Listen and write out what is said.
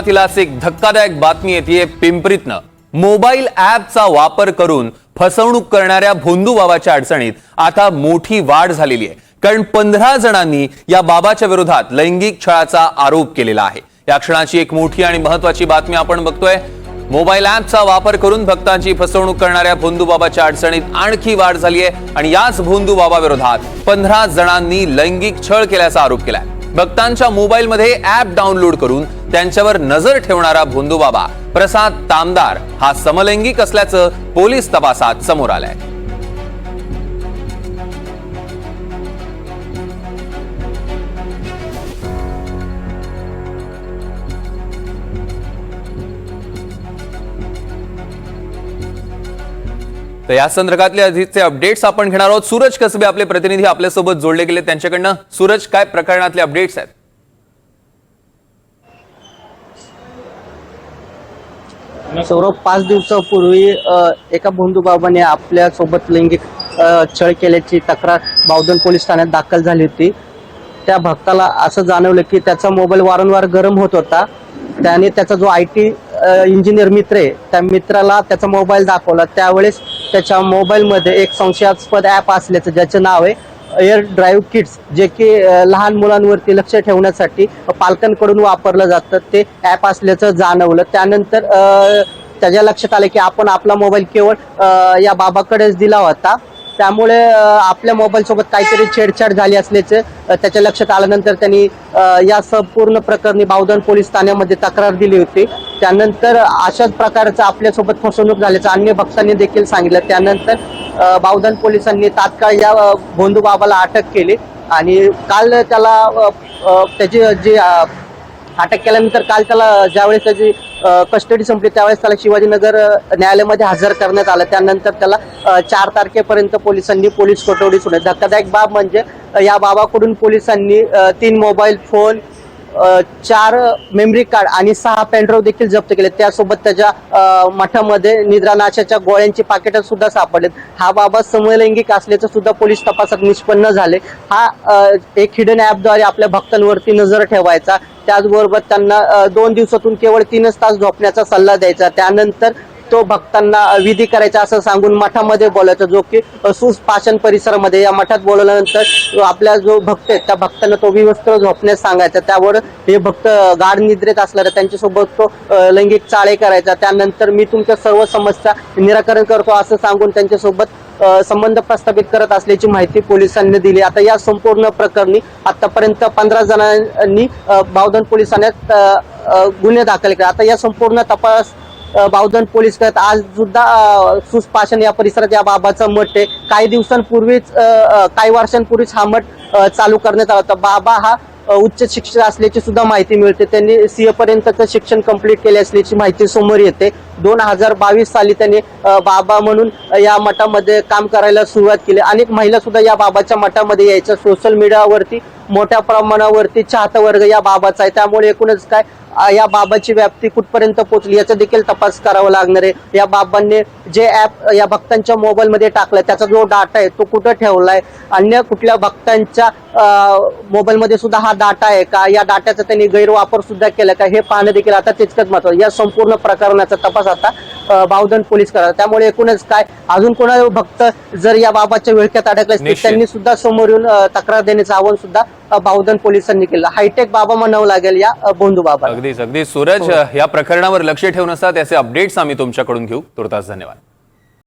तिलाच एक धक्कादायक बातमी येते पिंपरीतनं। मोबाईल ॲपचा वापर करून फसवणूक करणाऱ्या भोंदू बाबाच्या अडचणीत आता मोठी वाढ झालेली आहे। कारण 15 जणांनी या बाबाच्या विरोधात लैंगिक छळाचा आरोप केलेला आहे। या क्षणाची एक मोठी आणि महत्त्वाची बातमी आपण बघतोय। मोबाईल ॲपचा वापर करून भक्तांची फसवणूक करणाऱ्या भोंदू बाबाच्या अडचणीत आणखी वाढ झाली आहे आणि याच भोंदू बाबा विरोधात 15 जणांनी लैंगिक छळ केल्याचा आरोप केलाय। भक्तांच्या मोबाईलमध्ये ॲप डाउनलोड करून त्यांच्यावर नजर ठेवणारा भोंदू बाबा प्रसाद तामदार हा समलैंगिक असल्याचं पोलीस तपासात समोर आलंय। तर या संदर्भातले अधिकचे अपडेट्स आपण घेणार आहोत। सूरज कसबे आपले प्रतिनिधी आपल्यासोबत जोडले गेले, त्यांच्याकडनं सूरज, काय प्रकरणातले अपडेट्स आहेत? सौरभ, 5 दिवसापूर्वी एका भोंदू बाबाने आपल्या सोबत लैंगिक छळ केल्याची तक्रार बावधन पोलीस ठाण्यात दाखल झाली होती। त्या भक्ताला असं जाणवलं की त्याचा मोबाईल वारंवार गरम होत होता। त्याने त्याचा जो IT इंजिनियर मित्र आहे त्या मित्राला त्याचा मोबाईल दाखवला। त्यावेळेस त्याच्या मोबाईलमध्ये एक संशयास्पद ॲप असल्याचं ज्याचं नाव आहे एअर ड्राईव्ह किट्स, जे की लहान मुलांवरती लक्ष ठेवण्यासाठी पालकांकडून वापरलं जातं, ते ॲप असल्याचं जाणवलं। त्यानंतर त्याच्या लक्षात आलं की आपण आपला मोबाईल केवळ या बाबाकडेच दिला होता, त्यामुळे आपल्या मोबाईल सोबत काहीतरी छेडछाड झाली असल्याचं त्याच्या लक्षात आल्यानंतर त्यांनी या संपूर्ण प्रकरणी बावधन पोलीस ठाण्यामध्ये तक्रार दिली होती। त्यानंतर अशाच प्रकारचं आपल्यासोबत फसवणूक झाल्याचं अन्य भक्तांनी देखील सांगितलं। त्यानंतर बावधन पोलिसांनी तात्काळ या भोंदू बाबाला अटक केली आणि काल त्याला त्याची जी अटक केल्यानंतर काल त्याला ज्यावेळेस त्याची कस्टडी संपली त्यावेळेस त्याला शिवाजीनगर न्यायालयामध्ये हजर करण्यात आलं। त्यानंतर त्याला 4 तारखेपर्यंत पोलिसांनी पोलीस कोठडी सुनावली। धक्कादायक बाब म्हणजे या बाबाकडून पोलिसांनी 3 मोबाईल फोन, 4 मेमरी कार्ड आणि 6 पेनड्राईव्ह देखील जप्त केले। त्यासोबत त्याच्या मठामध्ये निद्रानाशाच्या गोळ्यांची पाकिटं सुद्धा सापडलेत। हा बाबा समलैंगिक असल्याचं सुद्धा पोलीस तपासात निष्पन्न झाले। हा एक हिडन ॲपद्वारे आपल्या भक्तांवरती नजर ठेवायचा, त्याचबरोबर त्यांना 2 दिवसातून केवळ 3च तास झोपण्याचा सल्ला द्यायचा। त्यानंतर तो भक्तांना विधी करायचा असं सांगून मठामध्ये बोलायचा, जो की सुपाषण परिसरामध्ये। या मठात बोलवल्यानंतर आपल्या जो भक्त आहेत त्या भक्तांना तो विवस्त्र झोपण्यास सांगायचा। त्यावर हे भक्त गाढ निद्रेत असणारे त्यांच्यासोबत तो लैंगिक चाळे करायचा। त्यानंतर मी तुमच्या सर्व समस्या निराकरण करतो असं सांगून त्यांच्यासोबत संबंध प्रस्थापित करत असल्याची माहिती पोलिसांनी दिली। आता या संपूर्ण प्रकरणी आतापर्यंत 15 जणांनी बावधन पोलीस ठाण्यात गुन्हे दाखल केले। आता या संपूर्ण तपास बावधन पोलीस करत आज सुद्धा सुपाषण या परिसरात या बाबाचा मठ आहे। काही दिवसांपूर्वीच काही वर्षांपूर्वीच हा मठ चालू करण्यात आला होता। बाबा हा उच्च शिक्षित असल्याची सुद्धा माहिती मिळते। त्यांनी CA पर्यंतचं शिक्षण कंप्लीट केले असल्याची माहिती समोर येते। 2022 साली त्यांनी बाबा म्हणून या मठामध्ये काम करायला सुरुवात केली। अनेक महिला सुद्धा या बाबाच्या मठामध्ये यायच्या। सोशल मीडियावरती मोठ्या प्रमाणावरती चाहता वर्ग या बाबाचा आहे, त्यामुळे एकूणच काय या बाबाची व्याप्ती कुठपर्यंत पोहोचली याचा देखील तपास करावा लागणार आहे। या बाबांनी जे ॲप या भक्तांच्या मोबाईलमध्ये टाकलाय त्याचा जो डाटा आहे तो कुठं ठेवलाय, अन्य कुठल्या भक्तांच्या मोबाईलमध्ये सुद्धा हा डाटा आहे का, या डाटाचा त्यांनी गैरवापर सुद्धा केला का, हे पाहणं देखील आता तितकंच महत्त्वाचं। या संपूर्ण प्रकरणाचा तपास आता बावधन पोलीस करतात। त्यामुळे एकूणच काय अजून कोणा भक्त जर या बाबाच्या विळख्यात अडकले असतील त्यांनी सुद्धा समोर येऊन तक्रार देण्याचं आवाहन सुद्धा बावधन पोलिसांनी केलं। हायटेक बाबा म्हणावं लागेल या भोंदू बाबा। अगदी सूरज, या प्रकरणावर लक्ष ठेवून असतात याचे अपडेट्स आम्ही तुमच्याकडून घेऊ। तुर्तास धन्यवाद।